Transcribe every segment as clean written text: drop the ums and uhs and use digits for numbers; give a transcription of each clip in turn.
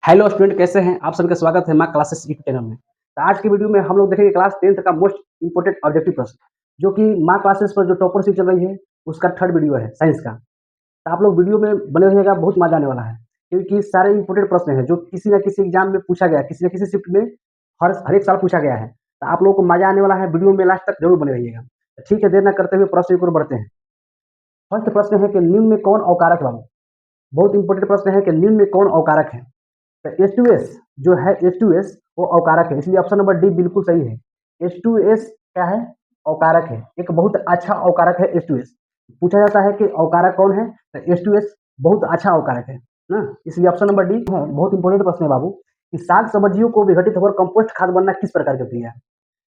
Hello student कैसे हैं? आप सभी का स्वागत है माँ क्लासेस यूट्यूब चैनल में। तो आज की वीडियो में हम लोग देखेंगे क्लास 10th का मोस्ट इम्पोर्टेंट ऑब्जेक्टिव प्रश्न, जो कि माँ क्लासेस पर जो टॉपर सीरीज चल रही है, उसका थर्ड वीडियो है साइंस का। तो आप लोग वीडियो में बने रहिएगा, बहुत मजा आने वाला है, क्योंकि सारे इम्पोर्टेंट प्रश्न हैं जो किसी न किसी एग्जाम में पूछा गया है, किसी न किसी शिफ्ट में हर एक साल पूछा गया है। तो आप लोगों को मजा आने वाला है, वीडियो में लास्ट तक जरूर बने रहिएगा। तो ठीक है, देर न करते हुए प्रश्न की ओर बढ़ते हैं। फर्स्ट प्रश्न है कि निम्न में कौन अवकारक है बाबू? बहुत इंपॉर्टेंट प्रश्न है कि निम्न में कौन अवकारक है? तो H2S जो है, H2S वो अवकारक है, इसलिए ऑप्शन नंबर डी बिल्कुल सही है। H2S क्या है? अवकारक है, एक बहुत अच्छा अवकारक है H2S। पूछा जाता है कि अवकारक कौन है, तो H2S बहुत अच्छा अवकारक है ना, इसलिए ऑप्शन नंबर डी है। बहुत इंपॉर्टेंट प्रश्न है बाबू कि साग सब्जियों को विघटित होकर कंपोस्ट खाद बनना किस प्रकार की क्रिया है?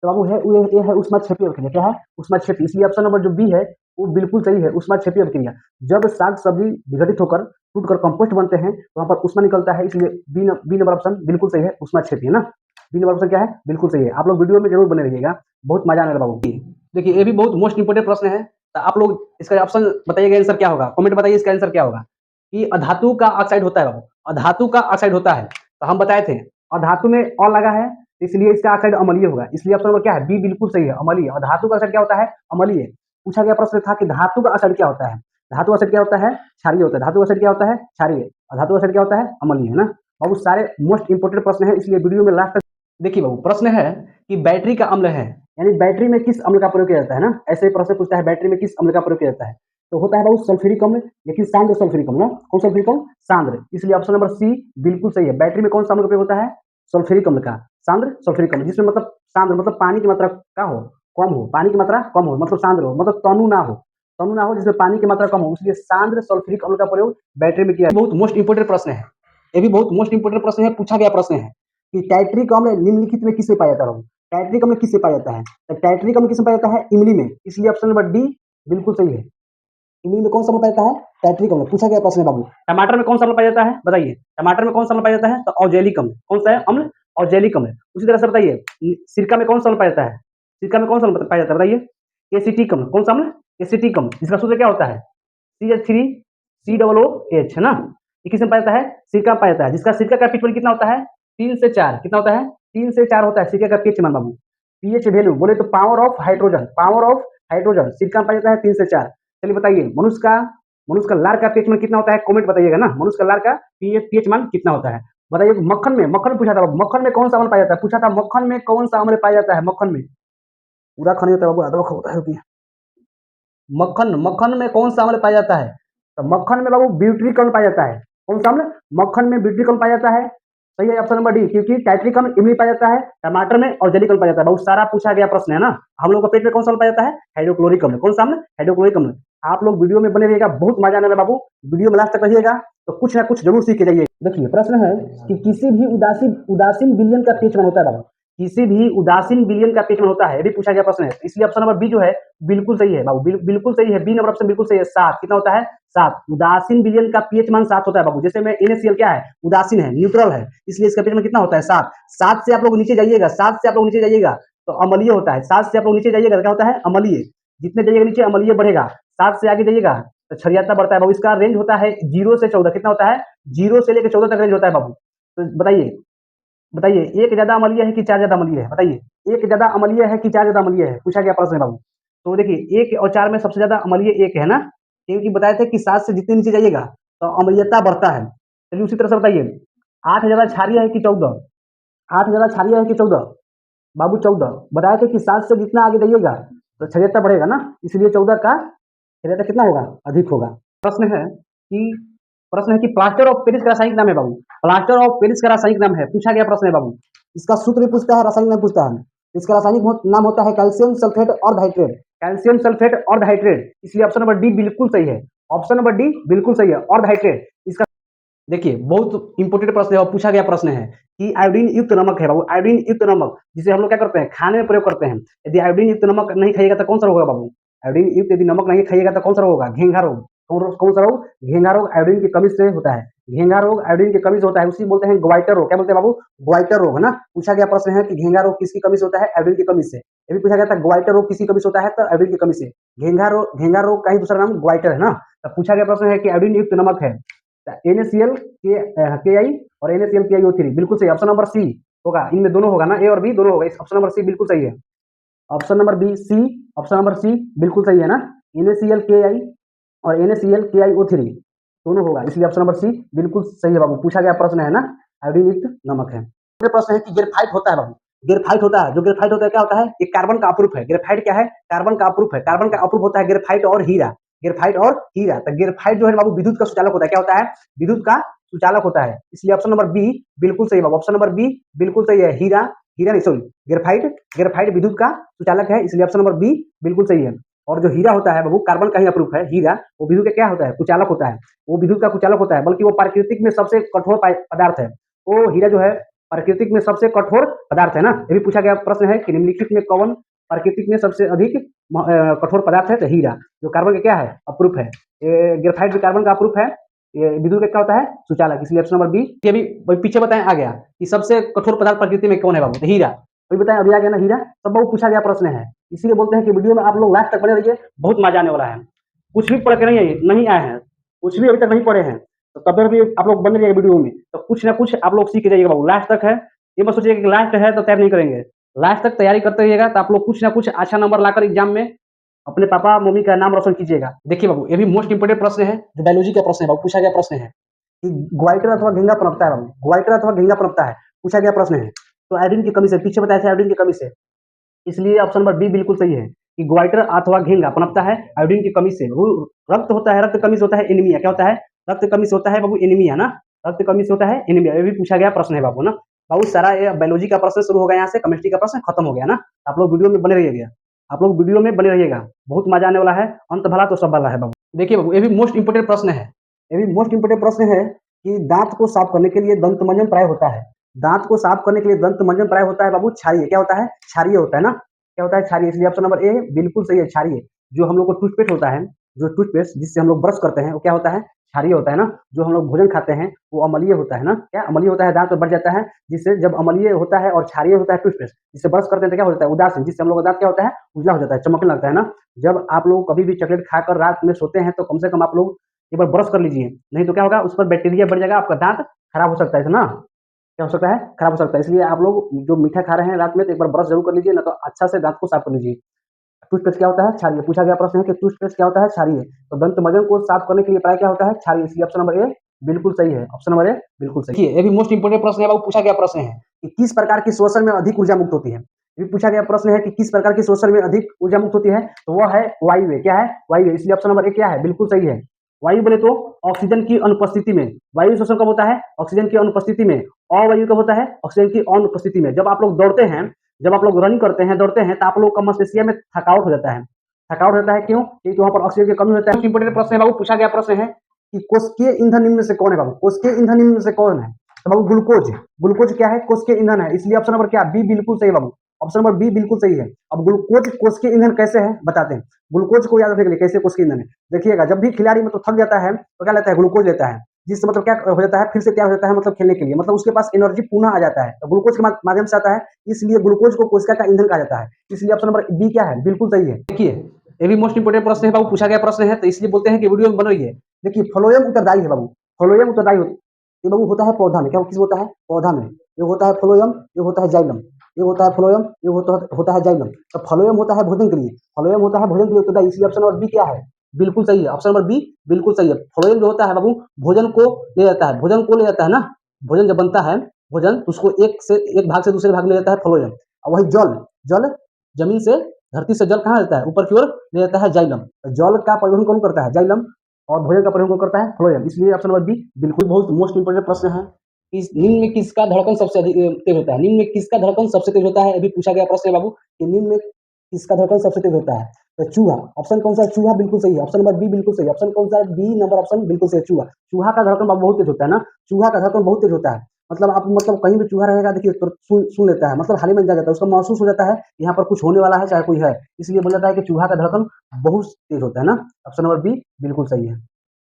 तो बाबू है ये है उष्माक्षेपी अभिक्रिया। क्या है? उष्माक्षेपी, इसलिए ऑप्शन नंबर जो बी है वो बिल्कुल सही है, उष्माक्षेपी अभिक्रिया। जब साग सब्जी विघटित होकर टूट कर कंपोस्ट बनते हैं तो वहाँ पर उष्मा निकलता है, इसलिए बी नंबर ऑप्शन बिल्कुल सही है, उष्माक्षेपी है ना। बी नंबर ऑप्शन क्या है? बिल्कुल सही है। आप लोग वीडियो में जरूर बने रहिएगा, बहुत मजा आने वाला बाबू। देखिए ये भी बहुत मोस्ट इंपोर्टेंट प्रश्न है, तो आप लोग इसका ऑप्शन बताइएगा, आंसर क्या होगा, कमेंट बताइए इसका आंसर क्या होगा। कि अधातु का ऑक्साइड होता है बाबू, अधातु का ऑक्साइड होता है, तो हम बताए थे अधातु में अ लगा है, इसलिए इसका ऑक्साइड अम्लीय होगा, इसलिए ऑप्शन नंबर क्या है? बी बिल्कुल सही है, अम्लीय। और धातु का ऑक्साइड क्या होता है? अम्लीय। पूछा गया प्रश्न था कि धातु का ऑक्साइड क्या होता है? धातु ऑक्साइड क्या होता है? क्षारीय होता है। धातु ऑक्साइड क्या होता है? क्षारीय। और धातु ऑक्साइड क्या होता है? अम्लीय, है ना। बाबू सारे मोस्ट इंपोर्टेंट प्रश्न है, इसलिए वीडियो में लास्ट तक देखिए। बाबू प्रश्न है कि बैटरी का अम्ल है, यानी बैटरी में किस अम्ल का प्रयोग किया जाता है ना, ऐसे प्रश्न पूछता है बैटरी में किस अम्ल का प्रयोग किया जाता है। तो होता है बाबू सल्फ्यूरिक अम्ल, लेकिन सांद्र सल्फ्यूरिक अम्ल ना। कौन सल्फ्यूरिक अम्ल? सांद्र, इसलिए ऑप्शन नंबर सी बिल्कुल सही है। बैटरी में कौन सा अम्ल का प्रयोग होता है? सल्फ्यूरिक अम्ल का, सांद्र सल्फ्यूरिक अम्ल, जिसमें मतलब सांद्र मतलब पानी की मात्रा का हो, कम हो, पानी की मात्रा कम हो, मतलब सांद्र हो, मतलब तनु ना हो, तनु ना हो जिसमें पानी की मात्रा कम हो, इसलिए सांद्र सल्फ्यूरिक अम्ल का प्रयोग बैटरी में किया। बहुत मोस्ट इंपोर्टेंट प्रश्न है, ये भी बहुत मोस्ट इंपोर्टेंट प्रश्न है, पूछा गया प्रश्न है कि टाइट्रिक अम्ल निम्नलिखित में किसमें पाया जाता है? टाइट्रिक अम्ल किससे पाया जाता है? तो टाइट्रिक अम्ल किसमें पाया जाता है? इमली में, इसलिए ऑप्शन नंबर डी बिल्कुल सही है। इमली में कौन सा अम्ल पाया जाता है? टाइट्रिक अम्ल। पूछा गया प्रश्न है बाबू। टमाटर में कौन सा अम्ल पाया जाता है? बताइए, टमाटर में कौन सा अम्ल पाया जाता है? तो ऑक्जेलिक अम्ल। कौन सा है अम्ल? ऑक्जेलिक अम्ल। उसी तरह से बताइए, सिरका में कौन सा अम्ल पाया जाता है? सिरका में कौन सा अम्ल पाया जाता है? बताइए। एसिटिक अम्ल। कौन सा अम्ल? एसिटिक अम्ल, जिसका सूत्र क्या होता है? CH3COOH, है ना। ये किसमें पाया जाता है? सिरका पाया जाता है, जिसका सिरका का पीएच मान कितना होता है? 3 से 4। कितना होता है? 3 से 4 होता है सिरका का पीएच मान बाबू। पीएच वैल्यू बोले तो power of hydrogen, power of hydrogen सिरका में पाया जाता है 3 से 4। चलिए बताइए, मनुष्य का लार का पीएच मान कितना होता है? कमेंट बताइएगा ना, मनुष्य का लार का पीएच मान कितना होता है? बताइए। मक्खन पूछा था बाबू, मक्खन में कौन सा अम्ल पाया जाता है? पूछा था मक्खन में कौन सा अम्ल पाया जाता है? मक्खन में पूरा खाने होता है बाबू, आधा होता है। मक्खन में कौन सा अम्ल पाया जाता है? तो मक्खन में बाबू ब्यूटरिक अम्ल पाया जाता है। कौन सा अम्ल? मक्खन में ब्यूटरिक अम्ल पाया जाता है। सही है ऑप्शन नंबर डी, क्योंकि टाइट्रिक अम्ल इमली पाया जाता है, टमाटर में ऑक्जेलिक अम्ल पाया जाता है। बहुत सारा पूछा गया प्रश्न है ना। हम लोग का पेट में कौन सा अम्ल पाया जाता है? हाइड्रोक्लोरिक अम्ल। कौन सा अम्ल? हाइड्रोक्लोरिक अम्ल। आप लोग वीडियो में बने रहिएगा, बहुत मजा आने वाला बाबू, वीडियो में लास्ट तक रहिएगा तो कुछ ना कुछ जरूर सीख के जाइए। देखिए प्रश्न है कि किसी भी उदासीन विलयन का पीएच मान होता है बाबू, किसी भी उदासीन विलयन का पीएच मान होता है, ये भी पूछा गया प्रश्न है, इसलिए ऑप्शन नंबर बी जो है बिल्कुल सही है बाबू, बिल्कुल सही है। बी नंबर ऑप्शन बिल्कुल सही है। 7 कितना होता है? 7। उदासीन विलयन का पीएच मान 7 होता है बाबू। जैसे में NaCl क्या है? उदासीन है, न्यूट्रल है, इसलिए इसका पीएच मान कितना होता है? 7। 7 से आप लोग नीचे जाइएगा, 7 से आप लोग नीचे जाइएगा तो अम्लीय होता है। 7 से आप लोग नीचे जाइएगा तो क्या होता है? अम्लीय। जितने जाइएगा नीचे अम्लीय बढ़ेगा, 7 से आगे जाइएगा तो क्षारीयता बढ़ता है बाबू। इसका रेंज होता है 0 से 14। कितना होता है? 0 से लेकर 14 तक रेंज होता है बाबू। तो बताइए, एक ज्यादा अम्लीय है कि 4 ज्यादा अम्लीय है? बताइए, एक ज्यादा अम्लीय है कि 4 ज्यादा अम्लीय है? पूछा गया प्रश्न है बाबू। तो देखिए 1 और 4 में सबसे ज्यादा अम्लीय 1 है ना, क्योंकि बताए थे कि 7 से जितने नीचे जाइएगा तो अम्लीयता बढ़ता है। चलिए उसी तरह से बताइए, 8 ज्यादा क्षारीय है कि 14? 8 ज्यादा क्षारीय है कि 14? बाबू 14। बताए थे कि 7 से जितना आगे जाइएगा तो क्षारीयता बढ़ेगा ना, इसलिए 14 का क्षारीयता कितना होगा? अधिक होगा। प्रश्न है कि प्लास्टर ऑफ पेरिस का रासायनिक नाम है बाबू। प्लास्टर ऑफ पेरिस का रासायनिक नाम है, पूछा गया प्रश्न है बाबू। इसका सूत्र भी पूछता है, रासायनिक नाम पूछता है। इसका रासायनिक नाम होता है कैल्शियम सल्फेट और हाइड्रेट, कैल्शियम सल्फेट और हाइड्रेट, इसलिए ऑप्शन नंबर डी बिल्कुल सही है। ऑप्शन नंबर डी बिल्कुल सही है, और हाइड्रेट इसका। देखिए बहुत इंपोर्टेंट प्रश्न है और पूछा गया प्रश्न है कि आयोडीन युक्त नमक है बाबू, आयोडीन युक्त नमक जिसे हम लोग क्या करते हैं? खाने में प्रयोग करते हैं। यदि आयोडीन युक्त नमक नहीं खाइएगा तो कौन सा रोग होगा बाबू? आयोडीन युक्त यदि नमक नहीं खाइएगा तो कौन सा रोग होगा? घेंघा रोग। कौन सा रोग? घेंघा रोग आयोडीन की कमी से होता है। घेंघा रोग आयोडीन की कमी से होता है, उसी बोलते हैं ग्वाइटर रोग। क्या बोलते हैं बाबू? ग्वाइटर रोग, है ना। पूछा गया प्रश्न है कि घेंघा रोग किसकी कमी से होता है? आयोडीन की कमी से। ये भी पूछा गया था ग्वाइटर रोग किसकी कमी से होता है? तो आयोडीन की कमी से। घेंघा रोग का ही दूसरा नाम ग्वाइटर है ना। तो पूछा गया प्रश्न है कि आयोडीन युक्त नमक है, NaCl Ki और NaCl KiO3 बिल्कुल सही। ऑप्शन नंबर सी होगा, इनमें दोनों होगा ना, ए और बी दोनों होगा। ऑप्शन नंबर सी बिल्कुल सही है। Option number B C, option number C बिल्कुल सही है ना। NaCl Ki और NaCl KiO3 दोनों होगा, इसलिए ऑप्शन नंबर सी बिल्कुल सही है बाबू। पूछा गया प्रश्न है ना, आयोडीन युक्त नमक है। ये प्रश्न है कि ग्रेफाइट होता है बाबू, ग्रेफाइट होता है, जो ग्रेफाइट होता है क्या होता है, ये कार्बन का अपरूप है। ग्रेफाइट क्या है, कार्बन का अपरूप है। कार्बन का अपरूप होता है ग्रेफाइट और हीरा, ग्रेफाइट और हीरा। तो ग्रेफाइट जो है बाबू विद्युत का सुचालक होता है। क्या होता है, विद्युत का सुचालक होता है, इसलिए ऑप्शन नंबर बी बिल्कुल सही बाबू। ऑप्शन नंबर बी बिल्कुल सही है। हीरा, हीरा नहीं सॉरी, ग्रेफाइट, ग्रेफाइट विद्युत का सुचालक है, इसलिए ऑप्शन नंबर बी बिल्कुल सही है। और जो हीरा होता है बाबू, कार्बन का ही अपरूप है हीरा, वो विद्युत का क्या होता है, कुचालक होता है। वो विद्युत का कुचालक होता है, बल्कि वो प्राकृतिक में सबसे कठोर पदार्थ है। वो हीरा जो है प्राकृतिक में सबसे कठोर पदार्थ है ना। ये भी पूछा गया प्रश्न है कि निम्नलिखित में कौन प्राकृतिक में सबसे अधिक कठोर पदार्थ है, तो हीरा, जो कार्बन का क्या है, अपरूप है। ये ग्रेफाइट भी कार्बन का अपरूप है। ये विद्युत का क्या होता है, सुचालक, इसलिए ऑप्शन नंबर बी। ये भी पीछे बताएं आ गया कि सबसे कठोर पदार्थ प्रकृति में कौन है बाबू, तो हीरा। अभी बताएं, अभी आ गया ना हीरा। सब बाबू पूछा गया प्रश्न है, इसीलिए बोलते हैं कि वीडियो में आप लोग लास्ट तक बने रहिए, बहुत मजा आने वाला है। कुछ भी पढ़ के नहीं आए हैं, कुछ भी अभी तक नहीं पढ़े हैं, तो तब भी आप लोग बने रहिए वीडियो में, तो कुछ ना कुछ आप लोग सीख जाइएगा बाबू। लास्ट तक है, ये मत सोचिए कि लास्ट है तो तैयार नहीं करेंगे। लास्ट तक तैयारी करते रहिएगा, तो आप लोग कुछ ना कुछ अच्छा नंबर लाकर एग्जाम में अपने पापा मम्मी का नाम रोशन कीजिएगा। देखिए बाबू, ये भी मोस्ट इंपोर्टेंट प्रश्न है, जो बायोलॉजी का प्रश्न है बाबू। पूछा गया प्रश्न है कि ग्वाइटर अथवा घिंगा पनपता है बाबू, ग्वाइटर अथवा घिंगा पनपता है, पूछा गया प्रश्न है। तो आयोडीन की कमी से, पीछे बताया था आयोडीन की कमी से, इसलिए ऑप्शन नंबर बी बिल्कुल सही है कि ग्वाइटर अथवा घिंगा पनपता है आयोडीन की कमी से। रक्त होता है, रक्त कमी से होता है एनीमिया। क्या होता है, रक्त कमी से होता है बाबू एनीमिया ना, रक्त कमी से होता है एनीमिया। ये भी पूछा गया प्रश्न है बाबू ना। बहुत सारा ये बायोलॉजी का प्रश्न शुरू हो गया, यहाँ से केमिस्ट्री का प्रश्न खत्म हो गया ना। आप लोग वीडियो में बने रहिएगा, आप लोग वीडियो में बने रहिएगा, बहुत मजा आने वाला है। अंत भला तो सब भला है बाबू। देखिए बाबू, ये भी मोस्ट इंपोर्टेंट प्रश्न है, ये भी मोस्ट इंपोर्टेंट प्रश्न है कि दांत को साफ करने के लिए दंत मंजन प्राय होता है। दांत को साफ करने के लिए दंत मंजन प्राय होता है बाबू क्षारीय। क्या होता है, क्षारीय होता है ना। क्या होता है, क्षारीय, इसलिए ऑप्शन नंबर ए बिल्कुल सही है, क्षारीय। जो हम लोग को टूथपेस्ट होता है, जो टूथपेस्ट जिससे हम लोग ब्रश करते हैं, वो क्या होता है, क्षारीय होता है ना। जो हम लोग भोजन खाते हैं वो अम्लीय होता है ना, क्या अम्लीय होता है, दांत में बढ़ जाता है। जिससे जब अम्लीय होता है और क्षारीय होता है टूथपेस्ट, जिससे ब्रश करते हैं तो क्या होता है, उदासीन, जिससे हम लोग का दांत क्या होता है, उजला हो जाता है, चमकने लगता है ना। जब आप लोग कभी भी चॉकलेट खाकर रात में सोते हैं, तो कम से कम आप लोग एक बार ब्रश कर लीजिए, नहीं तो क्या होगा, उस पर बैक्टीरिया बढ़ जाएगा, आपका दांत खराब हो सकता है ना। क्या हो सकता है, खराब हो सकता है। इसलिए आप लोग जो मीठा खा रहे हैं रात में, तो एक बार ब्रश जरूर कर लीजिए, ना तो अच्छा से दांत को साफ कर लीजिए। टूथपेस्ट क्या होता है, क्षारीय। पूछा गया प्रश्न है कि टूथपेस्ट क्या होता है, क्षारीय। तो दंत मंजन को साफ करने के लिए प्राय क्या होता है, क्षारीय, इसलिए ऑप्शन नंबर ए बिल्कुल सही है। ऑप्शन नंबर ए बिल्कुल सही है। ये भी मोस्ट इंपोर्टेंट प्रश्न है बाबू। पूछा गया प्रश्न है कि किस प्रकार की श्वसन में अधिक ऊर्जा मुक्त होती है। ये पूछा गया प्रश्न है कि किस प्रकार की श्वसन में अधिक ऊर्जा मुक्त होती है, तो वह है वायु। क्या है, वायु, इसलिए ऑप्शन नंबर ए क्या है, बिल्कुल सही है। वायु बोले तो ऑक्सीजन की अनुपस्थिति में। वायु श्वसन कब होता है, ऑक्सीजन की अनुपस्थिति में। अवायु कब होता है, ऑक्सीजन की अनुपस्थिति में। जब आप लोग दौड़ते हैं, जब आप लोग रनिंग करते हैं, दौड़ते हैं, तो आप लोग का मस्तिष्क में थकावट हो जाता है। थकावट होता है क्यों, क्योंकि वहां पर ऑक्सीजन की कमी होता है। इंपोर्टेंट प्रश्न है बाबू। पूछा गया प्रश्न है कि कोशिकीय ईंधन निम्न में से कौन है बाबू, कोशिकीय ईंधन निम्न में से कौन है, तो बाबू ग्लूकोज। ग्लूकोज क्या है, कोशिकीय ईंधन है, इसलिए ऑप्शन नंबर क्या, बी बिल्कुल सही बाबू। ऑप्शन नंबर बी बिल्कुल सही है। अब ग्लूकोज कोशिकीय ईंधन कैसे है बताते हैं। ग्लूकोज को याद रखने के लिए कैसे कोशिकीय ईंधन है, देखिएगा, जब भी खिलाड़ी मतलब थक जाता है तो क्या लेता है, ग्लूकोज लेता है, जिससे मतलब क्या हो जाता है, फिर से तैयार हो जाता है, मतलब खेलने के लिए, मतलब उसके पास एनर्जी पुनः आ जाता है, तो ग्लूकोज के माध्यम से आता है, इसलिए ग्लूकोज को कोशिका का ईंधन कहा जाता है, इसलिए ऑप्शन नंबर बी क्या है, बिल्कुल सही है। देखिए, ये भी मोस्ट इंपोर्टेंट प्रश्न है बाबू, पूछा गया प्रश्न है, तो इसलिए बोलते हैं कि वीडियो में बन रही है। देखिए, फ्लोएम उत्तरदायी है बाबू, फ्लोएम उत्तरदायी ये बाबू होता है पौधा में। क्या किस होता है, पौधा में। ये होता है फ्लोएम, ये होता है जाइलम। ये होता है फ्लोएम, ये होता है जाइलम। तो फ्लोएम होता है भोजन के लिए, फ्लोएम होता है भोजन के लिए उत्तरदायी, इसलिए ऑप्शन नंबर बी क्या है, बिल्कुल सही है। ऑप्शन नंबर बी बिल्कुल सही है। फ्लोएम जो होता है बाबू, भोजन को ले जाता है, भोजन को ले जाता है ना। भोजन जब बनता है, भोजन उसको एक भाग से दूसरे भाग में ले जाता है फ्लोएम। और वही जल, जल जमीन से, धरती से जल कहाँ जाता है, ऊपर की ओर ले जाता है जाइलम। जल का परिवहन कौन करता है, जाइलम, और भोजन का परिवहन कौन करता है, फ्लोएम, इसलिए ऑप्शन नंबर बी बिल्कुल। बहुत मोस्ट इंपोर्टेंट प्रश्न है। इस निम्न में किसका धड़कन सबसे अधिक तेज होता है, निम्न में किसका धड़कन सबसे तेज होता है, अभी पूछा गया प्रश्न है बाबू कि निम्न में किसका धड़कन सबसे तेज होता है, तो चूहा। ऑप्शन कौन सा है, चूहा, बिल्कुल सही है। ऑप्शन नंबर बी बिल्कुल सही। ऑप्शन कौन सा है, बी नंबर ऑप्शन बिल्कुल सही है, चूहा। चूहा का धड़कन बाबू बहुत तेज होता है ना, चूहा का धड़कन बहुत तेज होता है। मतलब आप मतलब कहीं भी चूहा रहेगा, देखिए तो सुन लेता है, मतलब हाल ही में जा जाता है, उसका महसूस हो जाता है यहाँ पर कुछ होने वाला है, चाहे कोई है, इसलिए बोल जाता है कि चूहा का धड़कन बहुत तेज होता है ना। ऑप्शन नंबर बी बिल्कुल सही है।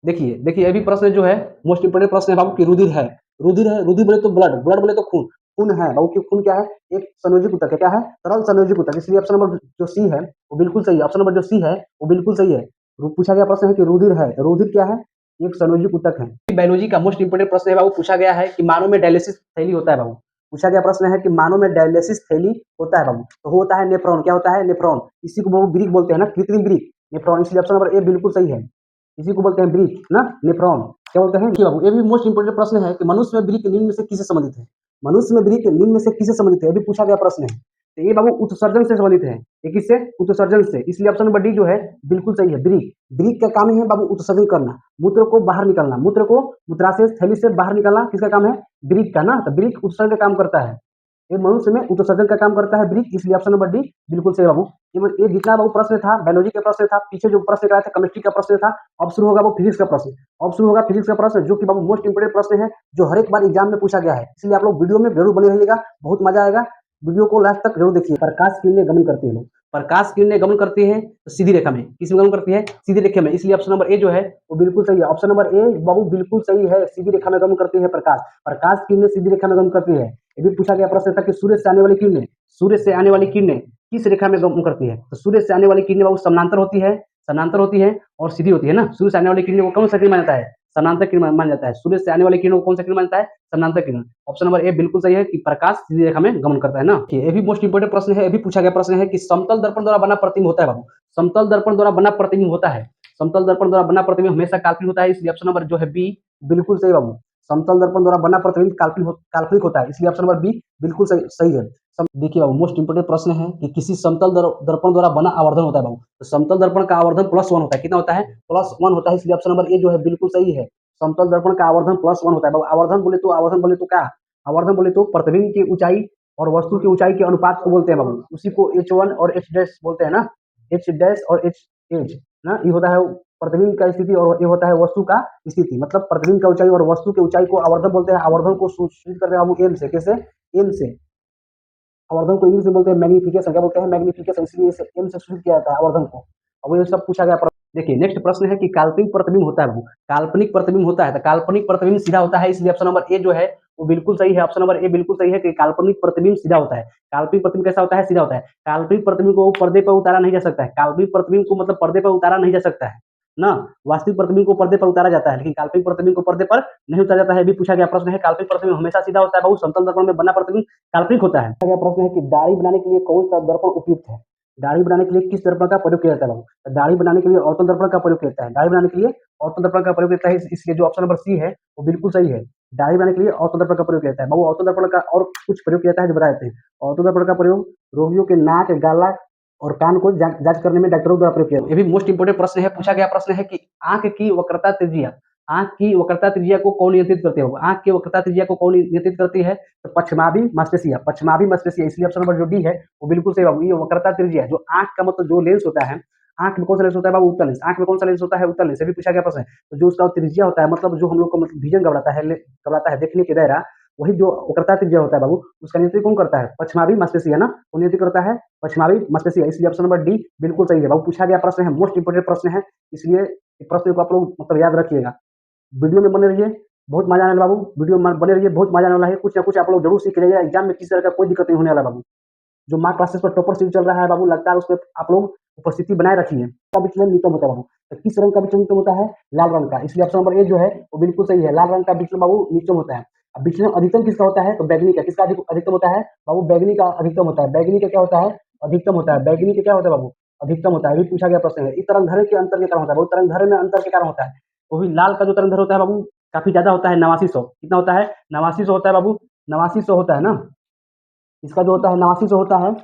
देखिए देखिए, ये भी प्रश्न जो है मोस्ट इंपोर्टेंट प्रश्न है बाबू की रुधिर है। रुधिर है, रुधिर बोले तो ब्लड, ब्लड बोले तो खून, खून है बाबू की। खून क्या है, एक संयोजित ऊतक है। क्या है, तरल संयोजित ऊतक, इसलिए ऑप्शन नंबर जो सी है वो बिल्कुल सही है। ऑप्शन नंबर जो सी है वो बिल्कुल सही है। पूछा गया प्रश्न है कि रुधिर है, रुधिर क्या है, एक संयोजित ऊतक है। बायोलॉजी का मोस्ट इंपोर्टेंट प्रश्न है बाबू, पूछा गया है कि मानव में डायलिसिस थैली होता है बाबू। पूछा गया प्रश्न है कि मानव में डायलिसिस थैली होता है बाबू, तो होता है नेफ्रॉन। क्या होता है? नेफ्रॉन। इसी को बाबू ब्रिक बोलते हैं ना, कृत्रिम ब्रिक, नेफ्रॉन। इसलिए ऑप्शन नंबर ए बिल्कुल सही है। इसी को बोलते हैं ब्रिक ना, नेफ्रॉन। क्या बोलते हैं? बाबू ये भी मोस्ट इंपोर्टेंट प्रश्न है कि मनुष्य में ब्रिक निम्न में से किससे संबंधित है? मनुष्य में ब्रिक निम्न में से किससे संबंधित है? ये भी पूछा गया प्रश्न है। तो ये बाबू उत्सर्जन से संबंधित है। ये किससे? उत्सर्जन से। इसलिए ऑप्शन नंबर डी जो है बिल्कुल सही है, ब्रिक। ब्रिक का काम ही है बाबू उत्सर्जन करना, मूत्र को बाहर निकालना, मूत्र को मूत्राशय थैली से बाहर निकालना किसका काम है? ब्रिक का ना। तो ब्रिक उत्सर्जन का काम करता है। ये मनुष्य में उत्सर्जन का काम करता है ब्रिक, इसलिए ऑप्शन नंबर डी बिल्कुल सही बाबू। ये जितना बाबू प्रश्न था बायोलॉजी का प्रश्न था, पीछे जो प्रश्न कराया था केमिस्ट्री का प्रश्न था, अब शुरू होगा वो फिजिक्स का प्रश्न। अब शुरू होगा फिजिक्स का प्रश्न, जो कि बाबू मोस्ट इंपोर्टेंट प्रश्न है, जो हर एक बार एग्जाम में पूछा गया है। इसलिए आप लोग वीडियो में जरूर बने रहिएगा, बहुत मजा आएगा। वीडियो को लास्ट तक जरूर देखिए। प्रकाश किरणें गमन करती है लोग, प्रकाश किरणें गमन करती है तो सीधी रेखा में, किसमें गमन करती है? सीधी रेखा में। इसलिए ऑप्शन नंबर ए जो है वो बिल्कुल सही है। ऑप्शन नंबर ए बाबू बिल्कुल सही है, सीधी रेखा में गमन करती है प्रकाश। प्रकाश किरणें सीधी रेखा में गमन करती है। ये भी पूछा गया प्रश्न था कि सूर्य से आने वाली किरणें, सूर्य से आने वाली किरणें किस रेखा में गमन करती है? तो सूर्य से आने वाली किरणें बाबू समानांतर होती है, समानांतर होती है और सीधी होती है ना। सूर्य से आने वाली किरणें को कौन सा किरण माना जाता है? समानांतर किरण माना जाता है। सूर्य से आने वाली किरणों को कौन सा किरण माना जाता है? समानांतर किरण। ऑप्शन नंबर ए बिल्कुल सही है कि प्रकाश सीधी रेखा में गमन करता है ना। ये भी मोस्ट इंपोर्टेंट प्रश्न है। ये भी पूछा गया प्रश्न है कि समतल दर्पण द्वारा बना प्रतिबिंब होता है बाबू। समतल दर्पण द्वारा बना प्रतिबिंब होता है। समतल दर्पण द्वारा बना प्रतिबिंब हमेशा काल्पनिक होता है, इसलिए ऑप्शन नंबर जो है बी बिल्कुल सही बाबू। समतल दर्पण द्वारा बना प्रतिबिंब काल्पनिक होता है, इसलिए ऑप्शन नंबर बी बिल्कुल सही है। देखिए बाबू मोस्ट इंपोर्टेंट प्रश्न है कि किसी समतल दर्पण द्वारा बना आवर्धन होता है बाबू। तो समतल दर्पण का आवर्धन +1 होता है। कितना होता है? +1 होता है, इसलिए ऑप्शन नंबर ए जो है बिल्कुल सही है। समतल दर्पण का आवर्धन +1 होता है बाबू। आवर्धन बोले तो क्या? आवर्धन बोले तो प्रतिबिंब की ऊंचाई और वस्तु की ऊंचाई के अनुपात को बोलते हैं बाबू। उसी को H1 और H डैश बोलते हैं ना, H डैश और H ना। ये होता है प्रतिबिंब का स्थिति और ये होता है वस्तु का स्थिति। मतलब प्रतिबिंब का ऊंचाई और वस्तु की ऊंचाई को आवर्धन बोलते हैं। आवर्धन को सूचित करते हैं बाबू एम से। कैसे? एम से। आवर्धन को इंग्लिश में बोलते हैं मैग्निफिकेशन। क्या बोलते हैं? मैग्निफिकेशन। इसलिए इसे एम से सूचित किया जाता है आवर्धन को। अब ये सब पूछा गया प्रश्न। देखिए नेक्स्ट प्रश्न है कि काल्पनिक प्रतिबिंब होता है बाबू। काल्पनिक प्रतिबिंब होता है तो काल्पनिक प्रतिबिंब सीधा होता है, इसलिए ऑप्शन नंबर ए जो है वो बिल्कुल सही है। ऑप्शन नंबर ए बिल्कुल सही है कि काल्पनिक प्रतिबिंब सीधा होता है। काल्पनिक प्रतिबिंब कैसा होता है? सीधा होता है। काल्पनिक प्रतिबिंब को पर्दे पर उतारा नहीं जा सकता है। काल्पनिक प्रतिबिंब को मतलब पर्दे पर उतारा नहीं जा सकता है ना। वास्तविक प्रतिबिंब को पर्दे पर उतारा जाता है, लेकिन काल्पनिक प्रतिबिंब को पर्दे पर नहीं उतारा जाता है। भी पूछा गया प्रश्न है। काल्पनिक प्रतिबिंब हमेशा सीधा होता है बाबू। समतल दर्पण में बना प्रतिबिंब काल्पनिक होता है। अगला प्रश्न है कि दाढ़ी बनाने के लिए कौन सा दर्पण उपयुक्त है? दाढ़ी बनाने के लिए किस दर्पण का प्रयोग किया जाता है बाबू? तो दाढ़ी बनाने के लिए ऑर्थो दर्पण का प्रयोग किया जाता है। दाढ़ी बनाने के लिए ऑर्थो दर्पण का प्रयोग किया जाता है, इसलिए जो ऑप्शन नंबर सी है वो बिल्कुल सही है। दाढ़ी बनाने के लिए ऑर्थो दर्पण का प्रयोग किया जाता है बाबू। ऑर्थो दर्पण का और कुछ प्रयोग किया जाता है जो बता देते हैं। ऑर्थो दर्पण का प्रयोग रोगियों के नाक, गला और कान को जांच करने में डॉक्टरों द्वारा प्रयोग किया। ये भी मोस्ट इंपोर्टेंट प्रश्न है। पूछा गया प्रश्न है कि आंख की वक्रता त्रिज्या, आंख की वक्रता त्रिज्या को कौन नियंत्रित करती है? आंख की वक्रता त्रिज्या को कौन नियंत्रित करती है? तो पश्चिमाभी मांसपेशियां। पश्चिमाभी मांसपेशियां, इसलिए ऑप्शन नंबर जो डी है वो बिल्कुल सही बाबू। ये वक्रता त्रिज्या जो आंख का मतलब जो लेंस होता है, आंख में कौन सा लेंस होता है बाबू? उत्तल लेंस। आंख में कौन सा लेंस होता है? उत्तल लेंस। ये भी पूछा गया प्रश्न है। तो जो उसका त्रिज्या होता है, मतलब जो हम लोग को मतलब विजन घबराता है देखने के दायरा, वही जो वक्रता त्रिज्या होता है बाबू, उसका नियंत्रण कौन करता है? पश्चिमाभी मांसपेशियां ना, वो नियंत्रित करता है पश्चिमाभी मांसपेशियां, इसलिए ऑप्शन नंबर डी बिल्कुल सही है बाबू। पूछा गया प्रश्न है, मोस्ट इंपोर्टेंट प्रश्न है, इसलिए प्रश्न को आप लोग मतलब याद रखिएगा। वीडियो में बने रहिए, बहुत मजा आने वाला बाबू। वीडियो में बने रहिए, बहुत मजा आने वाला है। कुछ ना कुछ आप लोग जरूर सीख लीजिएगा। एग्जाम में किसी तरह का कोई दिक्कत नहीं होने वाला बाबू। जो मार्क क्लासेस पर टॉपर सीरीज चल रहा है बाबू, लगता है उसमें आप लोग उपस्थिति बनाए रखिए। का विचलन न्यूनतम होता है बाबू। तो किस रंग का विचलन न्यूनतम होता है? लाल रंग का, इसलिए ऑप्शन नंबर ए जो है वो बिल्कुल सही है। लाल रंग का विचलन बाबू न्यूनतम होता है। अब विचलन अधिकतम किसका होता है? तो बैगनी का। किसका अधिकतम होता है बाबू? बैगनी का अधिकतम होता है। बैगनी का क्या होता है? अधिकतम होता है। बैगनी का क्या होता है बाबू? अधिकतम होता है। अभी पूछा गया प्रश्न है। इस तरंगधर्य के अंतर के कारण होता है। वो तरंगधर्य में अंतर के कारण होता है। वो भी लाल का जो तरंगधर्य होता है बाबू काफी ज्यादा होता है, 8900। कितना होता है? 8900 होता है बाबू। 8900 होता है ना। इसका जो होता है 8900 होता है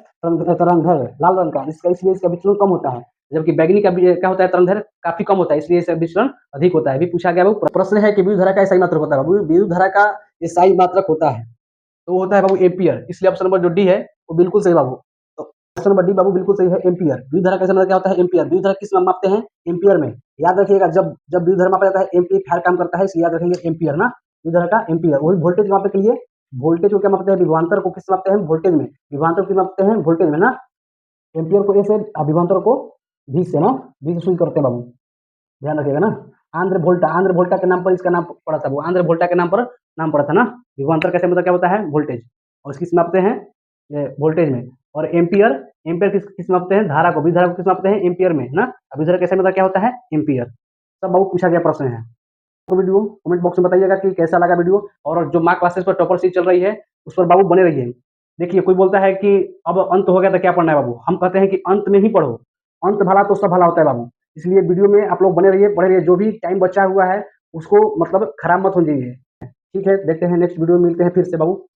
तरंगधर्य लाल रंग का, इसका इसलिए इसका विचलन कम होता है। जबकि बैगनी का क्या होता है? तरंगधर्य काफी कम होता है, इसलिए इसका विचलन अधिक होता है। अभी पूछा गया बाबू प्रश्न है कि विद्युत धारा का एसआई मात्रक होता है बाबू। विद्युत धारा का एसआई मात्रक होता है तो वो होता है बाबू एम्पियर, इसलिए ऑप्शन नंबर जो डी है वो बिल्कुल सही बाबू। तो ऑप्शन नंबर डी बाबू बिल्कुल सही है, एम्पियर। विद्युत धारा का एसआई मात्रक क्या होता है? एम्पियर। विद्युत धारा किस में मापते हैं? एम्पियर में। याद रखिएगा, जब जब विद्युत धारा मापा जाता है एम्पलीफायर काम करता है, इसलिए याद रखेंगे एम्पियर ना। विद्युत धारा का एम्पियर। वही वोल्टेज मापने के लिए, वोल्टेज को क्या मापते हैं? विभवांतर को किस मापते हैं? वोल्टेज में। विभवांतर को किस मापते हैं? वोल्टेज में ना। एम्पियर को ए से, विभवांतर को वी से ना, वी से शुरू करते हैं बाबू, ध्यान रखिएगा ना। आंध्र वोल्टा, आंध्र वोल्टा के नाम पर इसका नाम पड़ा था, वो आंध्र वोल्टा के नाम पर नाम पड़ा था ना। विभवांतर कैसे मतलब क्या होता है? वोल्टेज, और किस मापते हैं? वोल्टेज में। और एम्पियर, एम्पियर किस किस मापते हैं? धारा को, विधारा को किस मापते हैं? एम्पियर में ना। अभी धारा कैसे मतलब क्या होता है? एम्पियर। सब बाबू पूछा गया प्रश्न है। को वीडियो कमेंट बॉक्स में बताइएगा कि कैसा लगा वीडियो, और जो माँ क्लासेस पर टॉपर सीरीज चल रही है उस पर बाबू बने रहिए। देखिए, कोई बोलता है कि अब अंत हो गया तो क्या पढ़ना है बाबू, हम कहते हैं कि अंत में ही पढ़ो, अंत भला तो सब भला होता है बाबू। इसलिए वीडियो में आप लोग बने रहिए, पढ़े रहिए, जो भी टाइम बचा हुआ है उसको मतलब खराब मत होने दीजिए। ठीक है, देखते हैं नेक्स्ट वीडियो में मिलते हैं फिर से बाबू।